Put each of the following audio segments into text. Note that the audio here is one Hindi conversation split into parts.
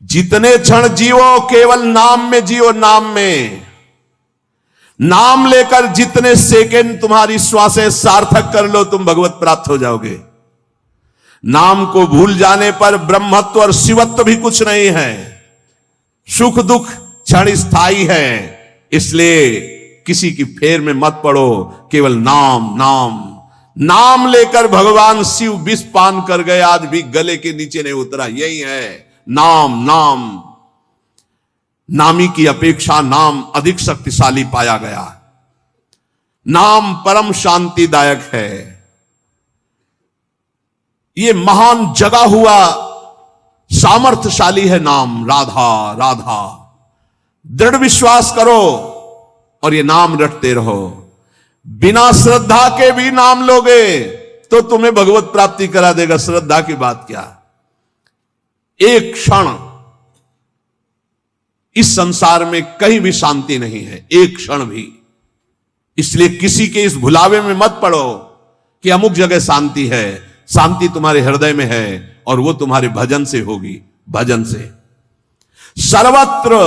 जितने क्षण जियो केवल नाम में जियो, नाम में। नाम लेकर जितने सेकंड तुम्हारी श्वासें सार्थक कर लो, तुम भगवत प्राप्त हो जाओगे। नाम को भूल जाने पर ब्रह्मत्व और शिवत्व भी कुछ नहीं है। सुख दुख क्षण स्थायी है, इसलिए किसी की फेर में मत पड़ो, केवल नाम नाम। नाम लेकर भगवान शिव विष पान कर गए, आज भी गले के नीचे नहीं उतरा। यही है नाम नाम। नामी की अपेक्षा नाम अधिक शक्तिशाली पाया गया। नाम परम शांतिदायक है। ये महान जगा हुआ सामर्थ्यशाली है नाम। राधा राधा दृढ़ विश्वास करो और ये नाम रटते रहो। बिना श्रद्धा के भी नाम लोगे तो तुम्हें भगवत प्राप्ति करा देगा। श्रद्धा की बात क्या। एक क्षण इस संसार में कहीं भी शांति नहीं है, एक क्षण भी। इसलिए किसी के इस भुलावे में मत पड़ो कि अमुक जगह शांति है। शांति तुम्हारे हृदय में है और वो तुम्हारे भजन से होगी, भजन से। सर्वत्र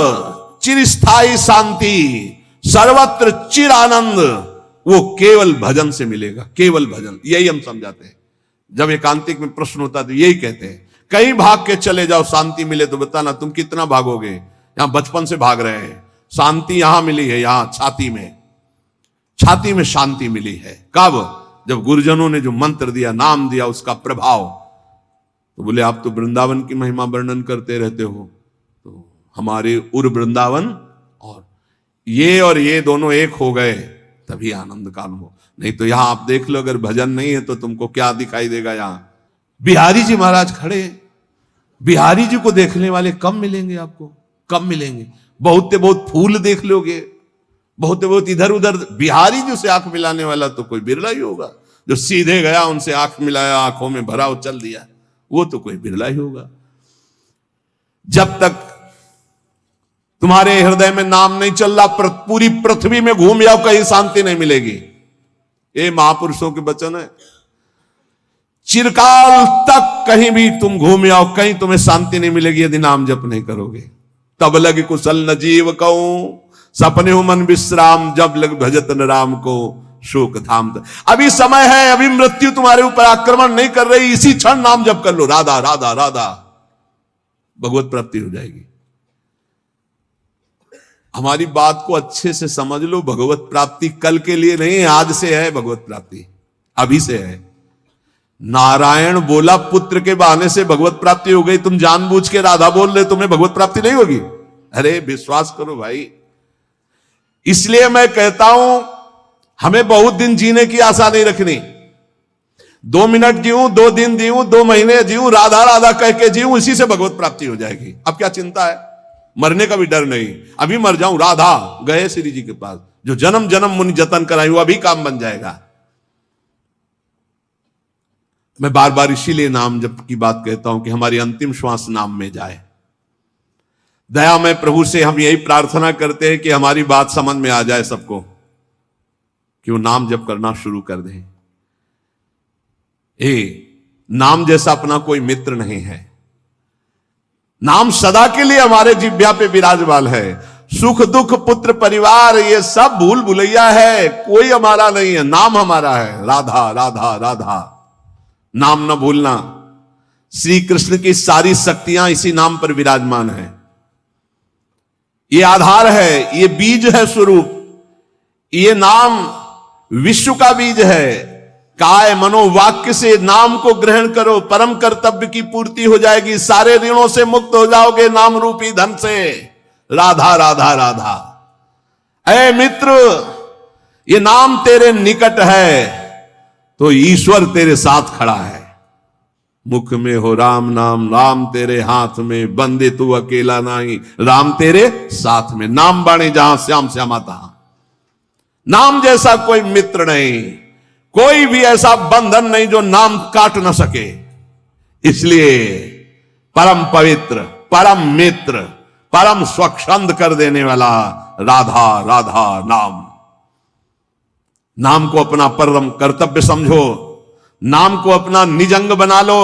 चिरस्थायी शांति, सर्वत्र चिर आनंद, वो केवल भजन से मिलेगा। केवल भजन, यही हम समझाते हैं। जब एकांतिक में प्रश्न होता है तो यही कहते हैं, कहीं भाग के चले जाओ शांति मिले तो बताना तुम कितना भागोगे। यहां बचपन से भाग रहे हैं, शांति यहां मिली है, यहां छाती में, छाती में शांति मिली है। कब? जब गुरुजनों ने जो मंत्र दिया, नाम दिया, उसका प्रभाव। तो बोले आप तो वृंदावन की महिमा वर्णन करते रहते हो, तो हमारे उर वृंदावन और ये दोनों एक हो गए तभी आनंद का अनुभव। नहीं तो यहां आप देख लो, अगर भजन नहीं है तो तुमको क्या दिखाई देगा। यहां बिहारी जी महाराज खड़े, बिहारी जी को देखने वाले कम मिलेंगे आपको, कम मिलेंगे। बहुत से बहुत फूल देख लोगे, बहुत से बहुत इधर उधर। बिहारी जी से आंख मिलाने वाला तो कोई बिरला ही होगा। जो सीधे गया उनसे आंख मिलाया, आंखों में भरा और चल दिया, वो तो कोई बिरला ही होगा। जब तक तुम्हारे हृदय में नाम नहीं चल रहा, पूरी पृथ्वी में घूम जाओ, कहीं शांति नहीं मिलेगी। ये महापुरुषों के वचन है। चिरकाल तक कहीं भी तुम घूम आओ, कहीं तुम्हें शांति नहीं मिलेगी यदि नाम जप नहीं करोगे। तब लग कुशल न जीव कहूं, सपने हो मन विश्राम, जब लग भजत न राम को शोक धाम। अभी समय है, अभी मृत्यु तुम्हारे ऊपर आक्रमण नहीं कर रही, इसी क्षण नाम जप कर लो। राधा राधा राधा, भगवत प्राप्ति हो जाएगी। हमारी बात को अच्छे से समझ लो। भगवत प्राप्ति कल के लिए नहीं, आज से है भगवत प्राप्ति, अभी से है। नारायण बोला पुत्र के बहाने से भगवत प्राप्ति हो गई, तुम जानबूझ के राधा बोल रहे, तुम्हें भगवत प्राप्ति नहीं होगी। अरे विश्वास करो भाई। इसलिए मैं कहता हूं, हमें बहुत दिन जीने की आशा नहीं रखनी। 2 मिनट जीऊं, 2 दिन जीऊं, 2 महीने जीऊं, राधा राधा कह के जीऊं, इसी से भगवत प्राप्ति हो जाएगी। अब क्या चिंता है, मरने का भी डर नहीं। अभी मर जाऊं, राधा गए श्री जी के पास, जो जन्म जन्म मुनि जतन कराई, वो अभी काम बन जाएगा। मैं बार बार इसीलिए नाम जप की बात कहता हूं कि हमारी अंतिम श्वास नाम में जाए। दयामय प्रभु से हम यही प्रार्थना करते हैं कि हमारी बात समझ में आ जाए सबको, कि वो नाम जप करना शुरू कर दें। नाम जैसा अपना कोई मित्र नहीं है। नाम सदा के लिए हमारे जिह्वा पे विराजमान है। सुख दुख पुत्र परिवार ये सब भूल भुलैया है, कोई हमारा नहीं है, नाम हमारा है। राधा राधा राधा, नाम न भूलना। श्री कृष्ण की सारी शक्तियां इसी नाम पर विराजमान है। ये आधार है, ये बीज है स्वरूप। ये नाम विश्व का बीज है। काय मनोवाक्य से नाम को ग्रहण करो, परम कर्तव्य की पूर्ति हो जाएगी। सारे ऋणों से मुक्त हो जाओगे नाम रूपी धन से। राधा राधा राधा। ऐ मित्र, ये नाम तेरे निकट है तो ईश्वर तेरे साथ खड़ा है। मुख में हो राम नाम, राम तेरे हाथ में, बंदे तू अकेला नहीं, राम तेरे साथ में। नाम बाणे जहां श्याम श्यामा तहां। नाम जैसा कोई मित्र नहीं, कोई भी ऐसा बंधन नहीं जो नाम काट न सके। इसलिए परम पवित्र, परम मित्र, परम स्वच्छंद कर देने वाला राधा राधा नाम। नाम को अपना परम कर्तव्य समझो, नाम को अपना निज अंग बना लो।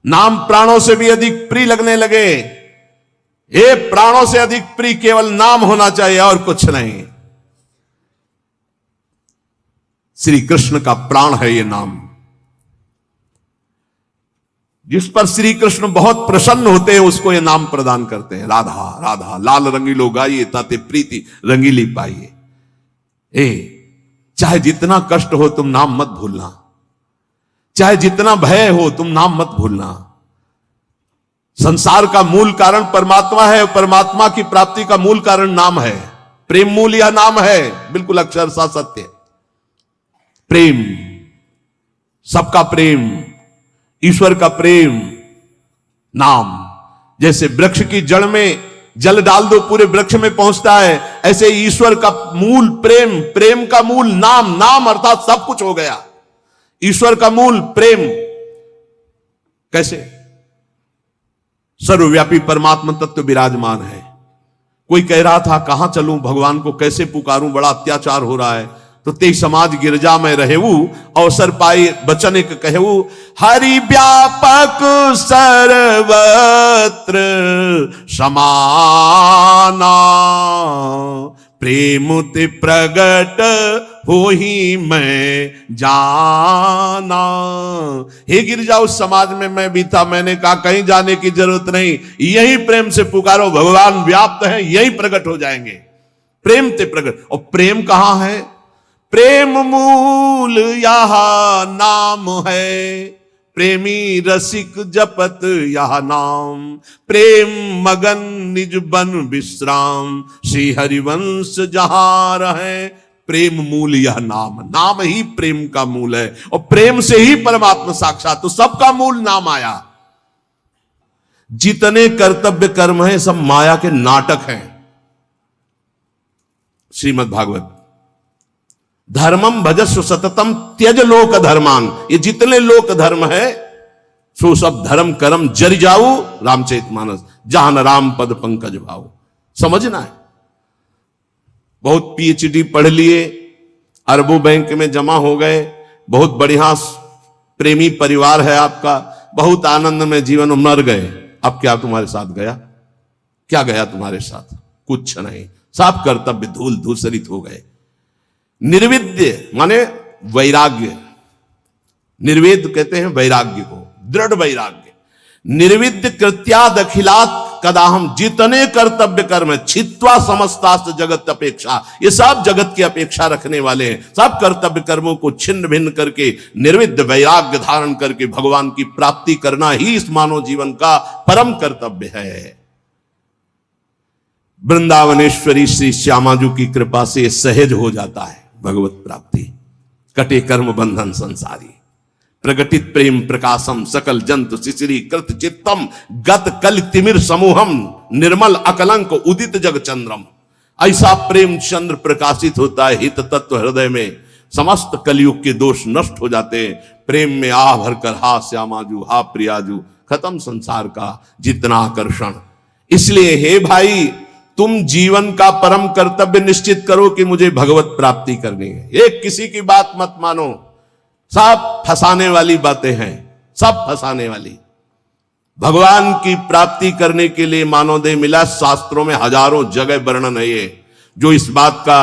नाम प्राणों से भी अधिक प्रिय लगने लगे ये प्राणों से अधिक प्रिय केवल नाम होना चाहिए और कुछ नहीं। श्री कृष्ण का प्राण है ये नाम, जिस पर श्री कृष्ण बहुत प्रसन्न होते हैं उसको ये नाम प्रदान करते हैं। राधा राधा लाल रंगीलो गाइए ताते प्रीति रंगीली पाइए। चाहे जितना कष्ट हो तुम नाम मत भूलना, चाहे जितना भय हो तुम नाम मत भूलना। संसार का मूल कारण परमात्मा है, परमात्मा की प्राप्ति का मूल कारण नाम है। प्रेम मूल यह नाम है, बिल्कुल अक्षरशः सत्य। प्रेम, सबका प्रेम, ईश्वर का प्रेम, नाम। जैसे वृक्ष की जड़ में जल डाल दो पूरे वृक्ष में पहुंचता है, ऐसे ईश्वर का मूल प्रेम, प्रेम का मूल नाम, नाम अर्थात सब कुछ हो गया। ईश्वर का मूल प्रेम। कैसे? सर्वव्यापी परमात्मा तत्व विराजमान है। कोई कह रहा था कहां चलूं, भगवान को कैसे पुकारूं, बड़ा अत्याचार हो रहा है। तो ते समाज गिरजा में रहेऊ, अवसर पाई बचन एक कहेऊ। हरि व्यापक सर्वत्र समाना, प्रेम ते प्रगट हो ही मैं जाना। हे गिरजा, उस समाज में मैं भी था, मैंने कहा कहीं जाने की जरूरत नहीं, यही प्रेम से पुकारो, भगवान व्याप्त है, यही प्रकट हो जाएंगे। प्रेम ते प्रगट। और प्रेम कहां है? प्रेम मूल यह नाम है, प्रेमी रसिक जपत यह नाम। प्रेम मगन निज बन विश्राम, श्री हरिवंश जहां रहे। प्रेम मूल यह नाम, नाम ही प्रेम का मूल है, और प्रेम से ही परमात्मा साक्षात। तो सबका मूल नाम आया। जितने कर्तव्य कर्म हैं सब माया के नाटक हैं। श्रीमद् भागवत, धर्मम भजस्व सततम त्यज लोक धर्मान। ये जितने लोक धर्म है सो सब धर्म कर्म जरि जाऊ, रामचरितमानस, जहां न राम पद पंकज भाऊ। समझना है। बहुत पीएचडी पढ़ लिए, अरबों बैंक में जमा हो गए, बहुत बढ़िया प्रेमी परिवार है आपका, बहुत आनंद में जीवन में मर गए। अब क्या तुम्हारे साथ गया? क्या गया तुम्हारे साथ? कुछ नहीं। सब कर्तव्य धूल धूसरित हो गए। निर्विद्य माने वैराग्य, निर्वेद कहते हैं वैराग्य को, दृढ़ वैराग्य। निर्विद्य कृत्याद अखिलात कदाहम, जितने कर्तव्य कर्म है, छित्वा समस्तास्त जगत अपेक्षा, ये सब जगत की अपेक्षा रखने वाले हैं। सब कर्तव्य कर्मों को छिन्न भिन्न करके निर्विद्य वैराग्य धारण करके भगवान की प्राप्ति करना ही इस मानव जीवन का परम कर्तव्य है। वृंदावनेश्वरी श्री श्यामाजू की कृपा से सहज हो जाता है भगवत प्राप्ति। कटे कर्म बंधन संसारी, प्रगटित प्रेम प्रकाशम, सकल जंतु शिशिरी कृत चित्तम, गत कल तिमिर समूहम, निर्मल अकलंक उदित जग चंद्रम। ऐसा प्रेम चंद्र प्रकाशित होता है हित तत्व हृदय में, समस्त कलयुग के दोष नष्ट हो जाते हैं। प्रेम में आ भरकर हा श्यामाजू, हा प्रियाजू, खत्म संसार का जितना आकर्षण। इसलिए हे भाई, तुम जीवन का परम कर्तव्य निश्चित करो कि मुझे भगवत प्राप्ति करनी है। एक किसी की बात मत मानो, सब फंसाने वाली बातें हैं, सब फंसाने वाली। भगवान की प्राप्ति करने के लिए मानवदेह मिला, शास्त्रों में हजारों जगह वर्णन है ये। जो इस बात का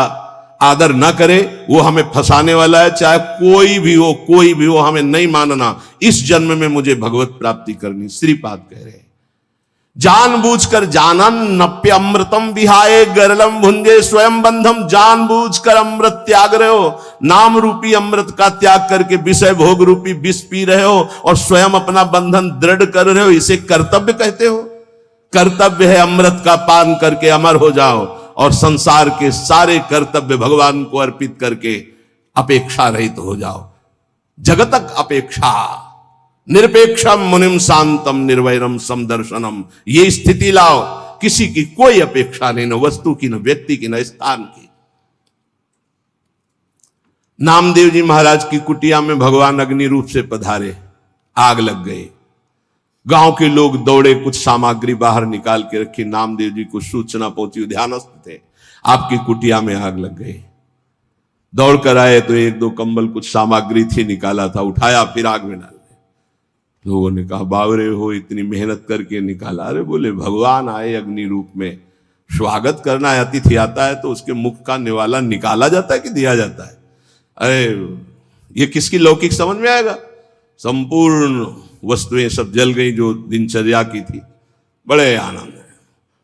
आदर न करे वो हमें फंसाने वाला है। चाहे कोई भी हो, कोई भी हो, हमें नहीं मानना। इस जन्म में मुझे भगवत प्राप्ति करनी, श्रीपाद कह रहे हैं। जानबूझकर जानन नप्य अमृतम विहाय गरलम भुंजे स्वयं बंधम, जानबूझकर अमृत त्याग रहे हो, नाम रूपी अमृत का त्याग करके विषय भोग रूपी विष पी रहे हो और स्वयं अपना बंधन दृढ़ कर रहे हो। इसे कर्तव्य कहते हो? कर्तव्य है अमृत का पान करके अमर हो जाओ और संसार के सारे कर्तव्य भगवान को अर्पित करके अपेक्षा रहित हो जाओ। जगतक अपेक्षा, निरपेक्षम मुनिम शांतम निर्वैरम समदर्शनम, ये स्थिति लाओ। किसी की कोई अपेक्षा नहीं, न वस्तु की, न व्यक्ति की, न स्थान की। नामदेव जी महाराज की कुटिया में भगवान अग्नि रूप से पधारे, आग लग गई। गांव के लोग दौड़े, कुछ सामग्री बाहर निकाल के रखी। नामदेव जी को सूचना पहुंची, ध्यानस्थ थे, आपकी कुटिया में आग लग गई। दौड़ कर आए तो एक दो कंबल, कुछ सामग्री थी, निकाला था, उठाया, फिर आग में डाल। लोगों ने कहा बावरे हो, इतनी मेहनत करके निकाला। अरे बोले भगवान आए अग्नि रूप में, स्वागत करना है, अतिथि आता है तो उसके मुख का निवाला निकाला जाता है कि दिया जाता है? अरे ये किसकी लौकिक समझ में आएगा? संपूर्ण वस्तुएं सब जल गई जो दिनचर्या की थी। बड़े आनंद है।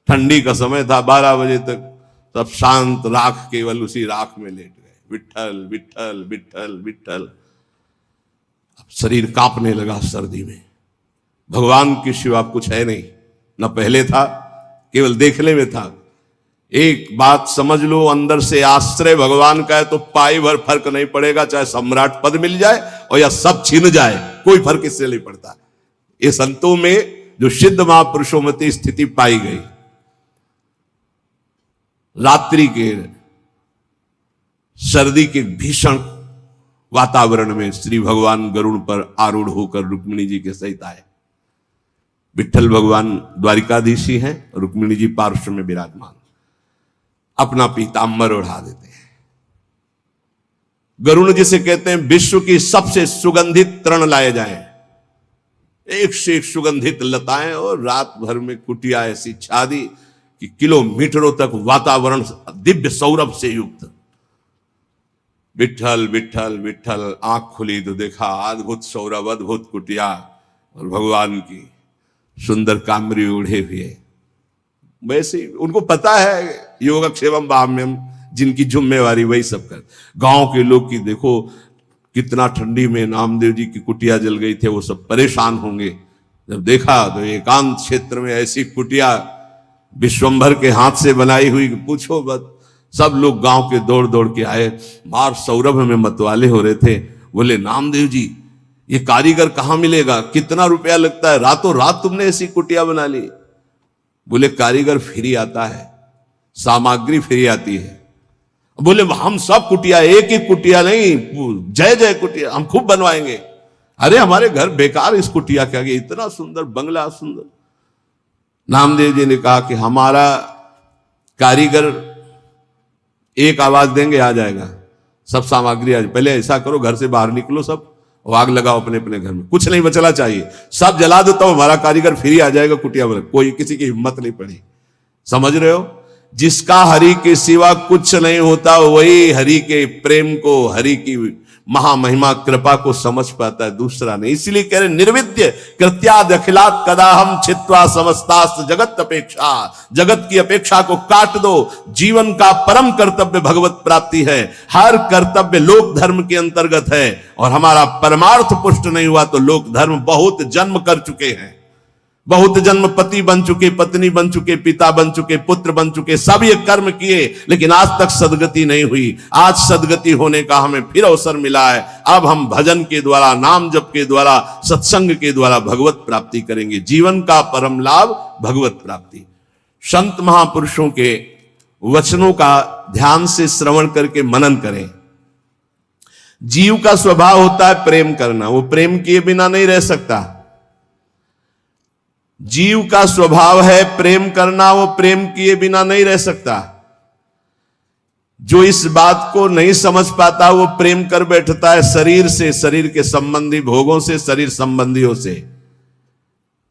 ठंडी का समय था, 12 बजे तक सब शांत, राख केवल उसी राख में लेट गए। विट्ठल विट्ठल विट्ठल विट्ठल। अब शरीर कांपने लगा सर्दी में। भगवान के सिवा कुछ है नहीं, न पहले था, केवल देखने में था। एक बात समझ लो, अंदर से आश्रय भगवान का है तो पाई भर फर्क नहीं पड़ेगा, चाहे सम्राट पद मिल जाए और या सब छिन जाए, कोई फर्क इससे नहीं पड़ता। ये संतों में जो सिद्ध महापुरुषों में स्थिति पाई गई। रात्रि के सर्दी के भीषण वातावरण में श्री भगवान गरुड़ पर आरूढ़ होकर रुक्मिणी जी के सहित आए। विट्ठल भगवान द्वारिकाधीश ही हैं, रुक्मिणी जी पार्श्व में विराजमान, अपना पीताम्बर ओढ़ा देते हैं। गरुड़ जिसे कहते हैं विश्व की सबसे सुगंधित तृण लाए जाएं, एक से एक सुगंधित लताएं, और रात भर में कुटिया ऐसी छा दी कि किलोमीटरों तक वातावरण दिव्य सौरभ से युक्त। विट्ठल विट्ठल विट्ठल, आंख खुली तो देखा अद्भुत सौरभ, अद्भुत कुटिया और भगवान की सुंदर कामरी ओढ़े हुए। वैसे उनको पता है योगक्षेमम बाह्यम, जिनकी जिम्मेवारी वही सब कर। गांव के लोग की देखो कितना ठंडी में नामदेव जी की कुटिया जल गई थे, वो सब परेशान होंगे। जब देखा तो एकांत क्षेत्र में ऐसी कुटिया विश्वंभर के हाथ से बनाई हुई, पूछो मत। सब लोग गांव के दौड़ दौड़ के आए, बाहर सौरभ में मतवाले हो रहे थे। बोले नामदेव जी ये कारीगर कहां मिलेगा, कितना रुपया लगता है, रातों रात तुमने ऐसी कुटिया बना ली? बोले कारीगर फ्री आता है, सामग्री फ्री आती है। बोले हम सब कुटिया, एक ही कुटिया नहीं, जय जय कुटिया हम खूब बनवाएंगे। अरे हमारे घर बेकार इस कुटिया के आगे, इतना सुंदर बंगला सुंदर। नामदेव जी ने कहा कि हमारा कारीगर एक आवाज देंगे आ जाएगा, सब सामग्री आ जाए। पहले ऐसा करो, घर से बाहर निकलो सब, आग लगाओ अपने अपने घर में, कुछ नहीं बचना चाहिए, सब जला दो, तो हमारा कारीगर फ्री आ जाएगा कुटिया बना। कोई किसी की हिम्मत नहीं पड़ी। समझ रहे हो? जिसका हरि के सिवा कुछ नहीं होता, वही हरि के प्रेम को, हरि की महामहिमा कृपा को समझ पाता है, दूसरा नहीं। इसलिए कह रहे निर्विद्य कृत्याद अखिलात कदा हम छित्वा समस्तास्त जगत अपेक्षा। जगत की अपेक्षा को काट दो। जीवन का परम कर्तव्य भगवत प्राप्ति है। हर कर्तव्य लोक धर्म के अंतर्गत है, और हमारा परमार्थ पुष्ट नहीं हुआ तो लोक धर्म बहुत जन्म कर चुके हैं। बहुत जन्म पति बन चुके, पत्नी बन चुके, पिता बन चुके, पुत्र बन चुके, सब ये कर्म किए, लेकिन आज तक सदगति नहीं हुई। आज सदगति होने का हमें फिर अवसर मिला है। अब हम भजन के द्वारा, नाम जप के द्वारा, सत्संग के द्वारा भगवत प्राप्ति करेंगे। जीवन का परम लाभ भगवत प्राप्ति। संत महापुरुषों के वचनों का ध्यान से श्रवण करके मनन करें। जीव का स्वभाव होता है प्रेम करना, वो प्रेम किए बिना नहीं रह सकता। जीव का स्वभाव है प्रेम करना, वो प्रेम किए बिना नहीं रह सकता। जो इस बात को नहीं समझ पाता वो प्रेम कर बैठता है शरीर से, शरीर के संबंधी भोगों से, शरीर संबंधियों से।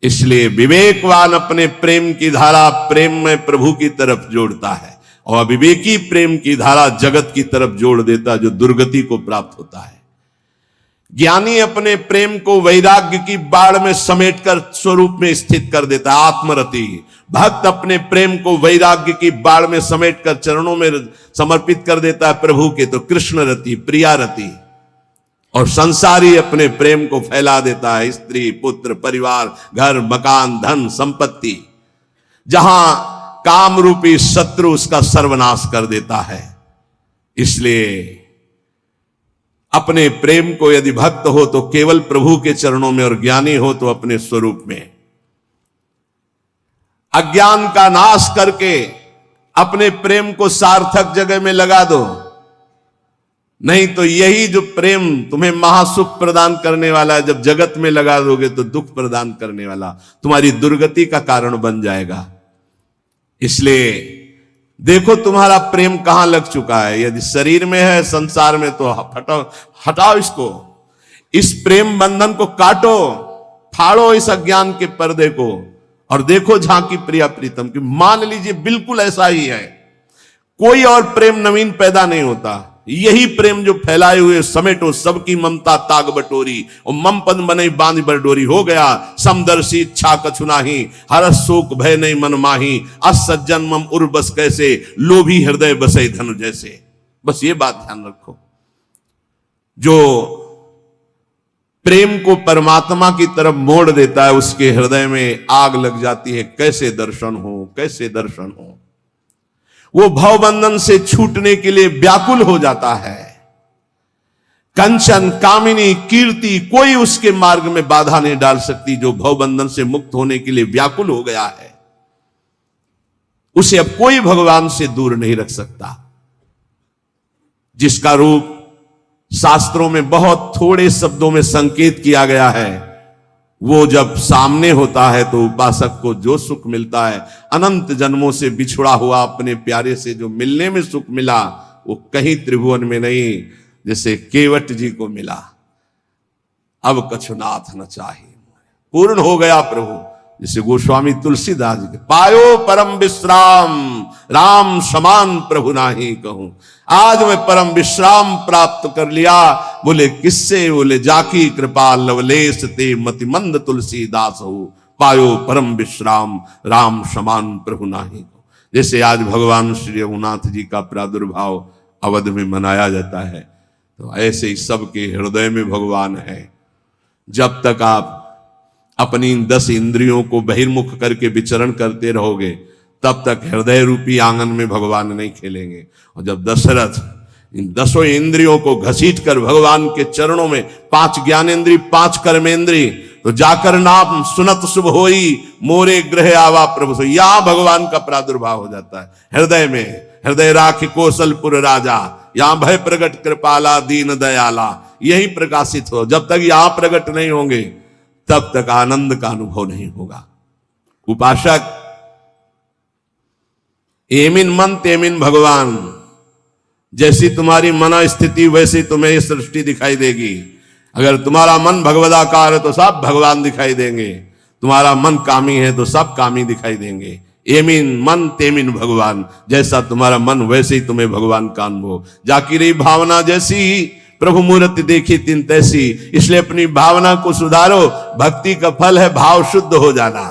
इसलिए विवेकवान अपने प्रेम की धारा प्रेम में प्रभु की तरफ जोड़ता है, और अविवेकी प्रेम की धारा जगत की तरफ जोड़ देता, जो दुर्गति को प्राप्त होता है। ज्ञानी अपने प्रेम को वैराग्य की बाढ़ में समेटकर स्वरूप में स्थित कर देता है, आत्मरति। भक्त अपने प्रेम को वैराग्य की बाढ़ में समेटकर चरणों में समर्पित कर देता है प्रभु के, तो कृष्ण रति, प्रिया रति। और संसारी अपने प्रेम को फैला देता है स्त्री, पुत्र, परिवार, घर, मकान, धन, संपत्ति। जहां काम रूपी शत्रु उसका सर्वनाश कर देता है। इसलिए अपने प्रेम को यदि भक्त हो तो केवल प्रभु के चरणों में, और ज्ञानी हो तो अपने स्वरूप में। अज्ञान का नाश करके अपने प्रेम को सार्थक जगह में लगा दो, नहीं तो यही जो प्रेम तुम्हें महासुख प्रदान करने वाला है, जब जगत में लगा दोगे तो दुख प्रदान करने वाला, तुम्हारी दुर्गति का कारण बन जाएगा। इसलिए देखो तुम्हारा प्रेम कहां लग चुका है। यदि शरीर में है, संसार में, तो हटाओ इसको। इस प्रेम बंधन को काटो, फाड़ो इस अज्ञान के पर्दे को और देखो झांकी प्रिया प्रीतम की। मान लीजिए बिल्कुल ऐसा ही है, कोई और प्रेम नवीन पैदा नहीं होता। यही प्रेम जो फैलाए हुए समेटो सबकी ममता ताग बटोरी, और मम पद बने बांध बरडोरी। हो गया समदर्शी इच्छा कछु नाही, हरस शोक भय नहीं मन माही। अस सज्जन मम उर बस कैसे, लोभी हृदय बसे धनु जैसे। बस ये बात ध्यान रखो, जो प्रेम को परमात्मा की तरफ मोड़ देता है उसके हृदय में आग लग जाती है। कैसे दर्शन हो, कैसे दर्शन हो। वो भवबंधन से छूटने के लिए व्याकुल हो जाता है। कंचन कामिनी कीर्ति कोई उसके मार्ग में बाधा नहीं डाल सकती। जो भवबंधन से मुक्त होने के लिए व्याकुल हो गया है, उसे अब कोई भगवान से दूर नहीं रख सकता। जिसका रूप शास्त्रों में बहुत थोड़े शब्दों में संकेत किया गया है, वो जब सामने होता है तो उपासक को जो सुख मिलता है, अनंत जन्मों से बिछुड़ा हुआ अपने प्यारे से जो मिलने में सुख मिला, वो कहीं त्रिभुवन में नहीं, जैसे केवट जी को मिला। अब कछुनाथ न चाहिए, पूर्ण हो गया प्रभु। जैसे गोस्वामी तुलसीदास जी के पायो परम विश्राम, राम समान प्रभु नाही कहूं। आज मैं परम विश्राम प्राप्त कर लिया। बोले किससे, बोले जाकी कृपा लवलेश ते मतिमंद तुलसीदास हो। पायो परम विश्राम, राम समान प्रभु नाही कहूं। जैसे आज भगवान श्री रघुनाथ जी का प्रादुर्भाव अवध में मनाया जाता है, तो ऐसे ही सबके हृदय में भगवान है। जब तक आप अपनी 10 इंद्रियों को बहिर्मुख करके विचरण करते रहोगे, तब तक हृदय रूपी आंगन में भगवान नहीं खेलेंगे। और जब दशरथ इन 10 इंद्रियों को घसीट कर भगवान के चरणों में, 5 ज्ञानेन्द्रिय 5 कर्मेंद्रिय, तो जाकर नाम सुनत शुभ होई, मोरे ग्रह आवा प्रभु से। यहां भगवान का प्रादुर्भाव हो जाता है हृदय में। हृदय राखि कौशलपुर राजा, यहां भय प्रगट कृपाला दीन दयाला। यही प्रकाशित हो। जब तक यहां प्रकट नहीं होंगे, तब तक आनंद का अनुभव नहीं होगा। उपासक एमिन मन तेमिन भगवान। जैसी तुम्हारी मना स्थिति वैसी तुम्हें ये सृष्टि दिखाई देगी। अगर तुम्हारा मन भगवदाकार है तो सब भगवान दिखाई देंगे। तुम्हारा मन कामी है तो सब कामी दिखाई देंगे। एमिन मन तेमिन भगवान। जैसा तुम्हारा मन वैसे ही तुम्हें भगवान का अनुभव। जाकी रही भावना जैसी, प्रभु मूर्ति देखी तिन तैसी। इसलिए अपनी भावना को सुधारो। भक्ति का फल है भाव शुद्ध हो जाना।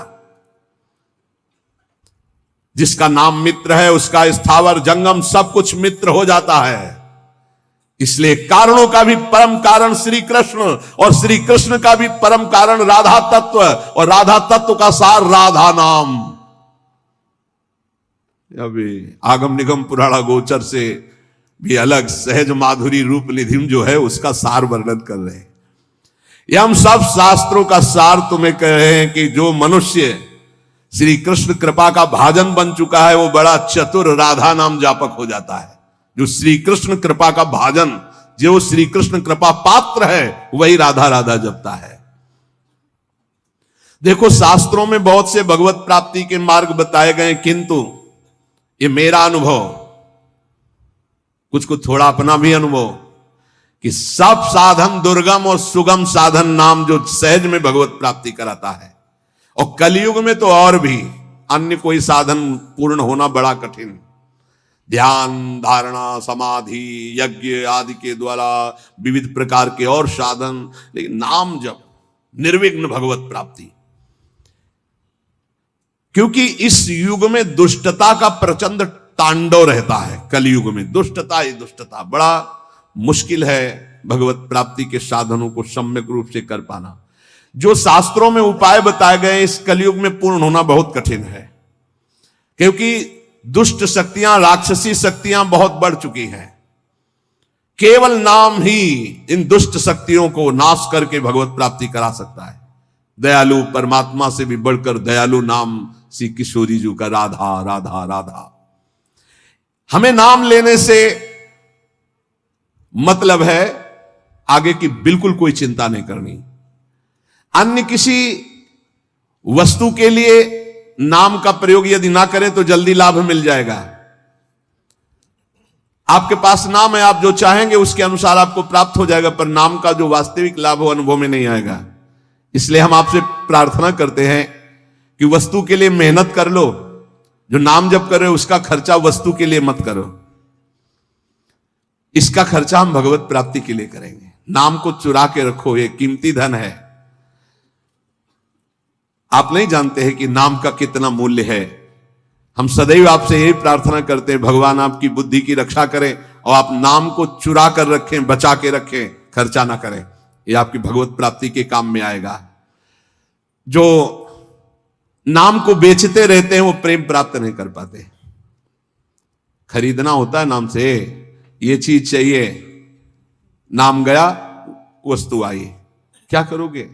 जिसका नाम मित्र है, उसका स्थावर जंगम सब कुछ मित्र हो जाता है। इसलिए कारणों का भी परम कारण श्री कृष्ण, और श्री कृष्ण का भी परम कारण राधा तत्व, और राधा तत्व का सार राधा नाम। अभी आगम निगम पुराणा गोचर से भी अलग सहज माधुरी रूप निधिम जो है, उसका सार वर्णन कर रहे हैं। ये हम सब शास्त्रों का सार तुम्हें कह रहे हैं कि जो मनुष्य श्री कृष्ण कृपा का भाजन बन चुका है, वो बड़ा चतुर राधा नाम जापक हो जाता है। जो श्री कृष्ण कृपा का भाजन, जो श्री कृष्ण कृपा पात्र है, वही राधा राधा जपता है। देखो शास्त्रों में बहुत से भगवत प्राप्ति के मार्ग बताए गए, किंतु ये मेरा अनुभव, कुछ कुछ थोड़ा अपना भी अनुभव, कि सब साधन दुर्गम और सुगम साधन नाम जो सहज में भगवत प्राप्ति कराता है। और कलयुग में तो और भी अन्य कोई साधन पूर्ण होना बड़ा कठिन। ध्यान धारणा समाधि यज्ञ आदि के द्वारा विविध प्रकार के और साधन, लेकिन नाम जप निर्विघ्न भगवत प्राप्ति। क्योंकि इस युग में दुष्टता का प्रचंड तांडव रहता है। कलयुग में दुष्टता ही दुष्टता, बड़ा मुश्किल है भगवत प्राप्ति के साधनों को सम्यक रूप से कर पाना। जो शास्त्रों में उपाय बताए गए, इस कलयुग में पूर्ण होना बहुत कठिन है। क्योंकि दुष्ट शक्तियां, राक्षसी शक्तियां बहुत बढ़ चुकी हैं। केवल नाम ही इन दुष्ट शक्तियों को नाश करके भगवत प्राप्ति करा सकता है। दयालु परमात्मा से भी बढ़कर दयालु नाम श्री किशोरी जी का राधा राधा राधा। हमें नाम लेने से मतलब है आगे की बिल्कुल कोई चिंता नहीं करनी। अन्य किसी वस्तु के लिए नाम का प्रयोग यदि ना करें तो जल्दी लाभ मिल जाएगा। आपके पास नाम है, आप जो चाहेंगे उसके अनुसार आपको प्राप्त हो जाएगा, पर नाम का जो वास्तविक लाभ हो अनुभव में नहीं आएगा। इसलिए हम आपसे प्रार्थना करते हैं कि वस्तु के लिए मेहनत कर लो, जो नाम जप कर रहे हो उसका खर्चा वस्तु के लिए मत करो, इसका खर्चा हम भगवत प्राप्ति के लिए करेंगे। नाम को चुरा के रखो, ये कीमती धन है। आप नहीं जानते हैं कि नाम का कितना मूल्य है। हम सदैव आपसे यही प्रार्थना करते हैं, भगवान आपकी बुद्धि की रक्षा करें और आप नाम को चुरा कर रखें, बचा के रखें, खर्चा ना करें। ये आपकी भगवत प्राप्ति के काम में आएगा। जो नाम को बेचते रहते हैं वो प्रेम प्राप्त नहीं कर पाते। खरीदना होता है नाम से, ये चीज चाहिए, नाम गया वस्तु आई, क्या करोगे?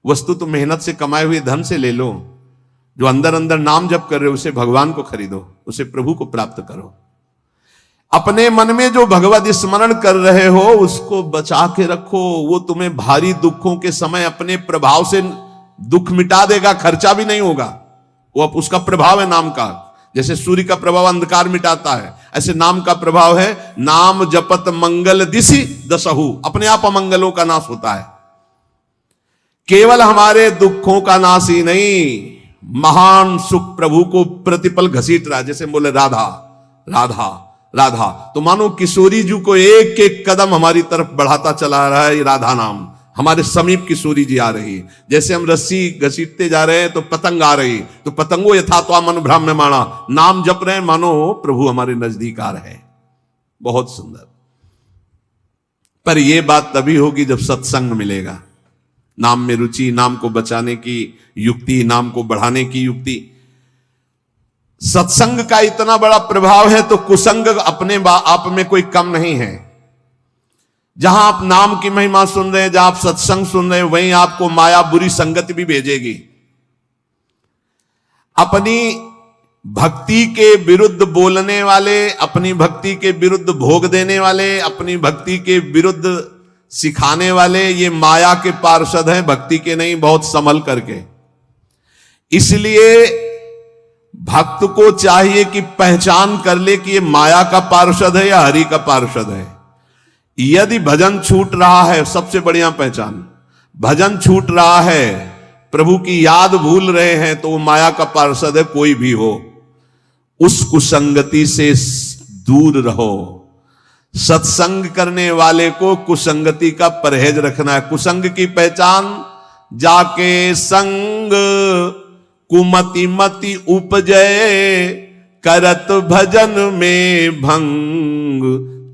वस्तु तो मेहनत से कमाए हुए धन से ले लो। जो अंदर अंदर नाम जप कर रहे हो उसे भगवान को खरीदो, उसे प्रभु को प्राप्त करो। अपने मन में जो भगवत स्मरण कर रहे हो उसको बचा के रखो। वो तुम्हें भारी दुखों के समय अपने प्रभाव से दुख मिटा देगा, खर्चा भी नहीं होगा। वो अब उसका प्रभाव है नाम का। जैसे सूर्य का प्रभाव अंधकार मिटाता है, ऐसे नाम का प्रभाव है। नाम जपत मंगल दिशि दसहु, अपने आप अमंगलों का नाश होता है। केवल हमारे दुखों का नाश ही नहीं, महान सुख प्रभु को प्रतिपल घसीट रहा है। जैसे बोले राधा राधा राधा, तो मानो किशोरी जी को एक एक कदम हमारी तरफ बढ़ाता चला रहा है ये राधा नाम। हमारे समीप किशोरी जी आ रही है। जैसे हम रस्सी घसीटते जा रहे हैं तो पतंग आ रही, तो पतंगो यथा तो मन भ्राम्य माना, नाम जप रहे हैं मानो प्रभु हमारे नजदीक आ रहे हैं। बहुत सुंदर। पर यह बात तभी होगी जब सत्संग मिलेगा। नाम में रुचि, नाम को बचाने की युक्ति, नाम को बढ़ाने की युक्ति। सत्संग का इतना बड़ा प्रभाव है तो कुसंग अपने आप में कोई कम नहीं है। जहां आप नाम की महिमा सुन रहे हैं, जहां आप सत्संग सुन रहे हैं, वहीं आपको माया बुरी संगति भी भेजेगी। अपनी भक्ति के विरुद्ध बोलने वाले, अपनी भक्ति के विरुद्ध भोग देने वाले, अपनी भक्ति के विरुद्ध सिखाने वाले, ये माया के पार्षद हैं, भक्ति के नहीं। बहुत संभल करके। इसलिए भक्त को चाहिए कि पहचान कर ले कि ये माया का पार्षद है या हरि का पार्षद है। यदि भजन छूट रहा है, सबसे बढ़िया पहचान, भजन छूट रहा है, प्रभु की याद भूल रहे हैं, तो वो माया का पार्षद है, कोई भी हो। उस कुसंगति से दूर रहो। सत्संग करने वाले को कुसंगति का परहेज रखना है। कुसंग की पहचान, जाके संग कुमति मति उपजय, करत भजन में भंग,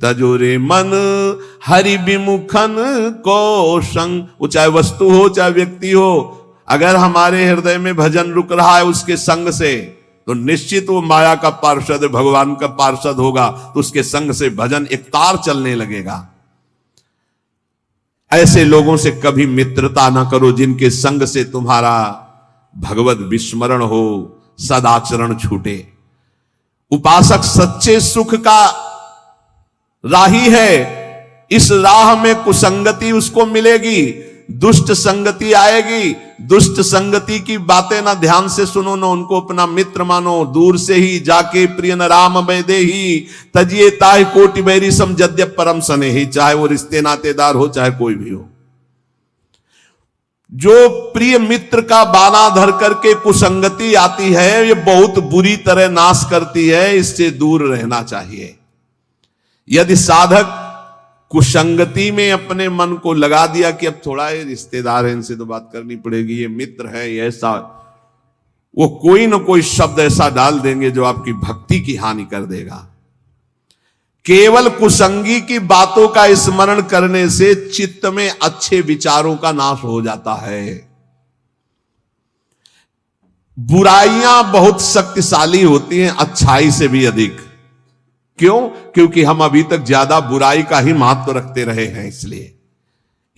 तजोरे मन हरि विमुखन को संग। वो चाहे वस्तु हो चाहे व्यक्ति हो, अगर हमारे हृदय में भजन रुक रहा है उसके संग से, तो निश्चित वो माया का पार्षद, भगवान का पार्षद होगा। तो उसके संग से भजन एक तार चलने लगेगा। ऐसे लोगों से कभी मित्रता ना करो जिनके संग से तुम्हारा भगवत विस्मरण हो, सदाचरण छूटे। उपासक सच्चे सुख का राही है। इस राह में कुसंगति उसको मिलेगी, दुष्ट संगति आएगी। दुष्ट संगति की बातें ना ध्यान से सुनो, ना उनको अपना मित्र मानो। दूर से ही जाके प्रिय न राम बैदे ही, तजिए ताहि कोटि बैरी सम जद्यप परम सने ही। चाहे वो रिश्ते नातेदार हो, चाहे कोई भी हो। जो प्रिय मित्र का बाना धर करके कुसंगति आती है, ये बहुत बुरी तरह नाश करती है। इससे दूर रहना चाहिए। यदि साधक कुसंगति में अपने मन को लगा दिया कि अब थोड़ा ये रिश्तेदार है, इनसे तो बात करनी पड़ेगी, ये मित्र है, ये ऐसा, वो कोई ना कोई शब्द ऐसा डाल देंगे जो आपकी भक्ति की हानि कर देगा। केवल कुसंगी की बातों का स्मरण करने से चित्त में अच्छे विचारों का नाश हो जाता है। बुराइयां बहुत शक्तिशाली होती हैं अच्छाई से भी अधिक। क्यों? क्योंकि हम अभी तक ज्यादा बुराई का ही महत्व रखते रहे हैं।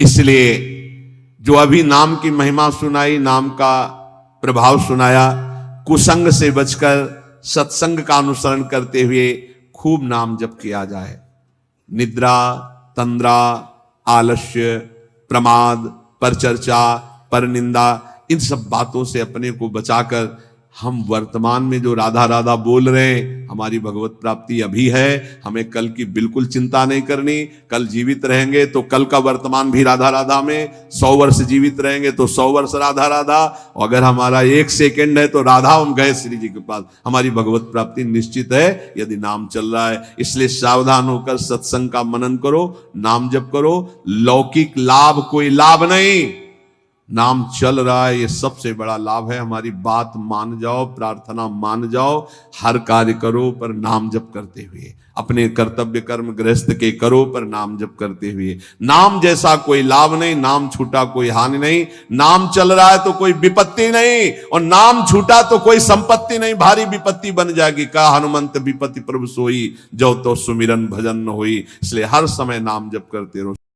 इसलिए जो अभी नाम की महिमा सुनाई, नाम का प्रभाव सुनाया, कुसंग से बचकर सत्संग का अनुसरण करते हुए खूब नाम जप किया जाए। निद्रा, तंद्रा, आलस्य, प्रमाद, परचर्चा, परनिंदा, इन सब बातों से अपने को बचाकर हम वर्तमान में जो राधा राधा बोल रहे हैं, हमारी भगवत प्राप्ति अभी है। हमें कल की बिल्कुल चिंता नहीं करनी। कल जीवित रहेंगे तो कल का वर्तमान भी राधा राधा में, 100 वर्ष जीवित रहेंगे तो 100 वर्ष राधा राधा, और अगर हमारा 1 सेकंड है तो राधा हम गए श्री जी के पास। हमारी भगवत प्राप्ति निश्चित है यदि नाम चल रहा है। इसलिए सावधान होकर सत्संग का मनन करो, नाम जप करो। लौकिक लाभ कोई लाभ नहीं, नाम चल रहा है ये सबसे बड़ा लाभ है। हमारी बात मान जाओ, प्रार्थना मान जाओ, हर कार्य करो पर नाम जप करते हुए, अपने कर्तव्य कर्म गृहस्थ के करो पर नाम जप करते हुए। नाम जैसा कोई लाभ नहीं, नाम छूटा कोई हानि नहीं। नाम चल रहा है तो कोई विपत्ति नहीं, और नाम छूटा तो कोई संपत्ति नहीं, भारी विपत्ति बन जाएगी। का हनुमंत विपत्ति प्रभु सोई, जो तो सुमिरन भजन न होई। इसलिए हर समय नाम जप करते रहो।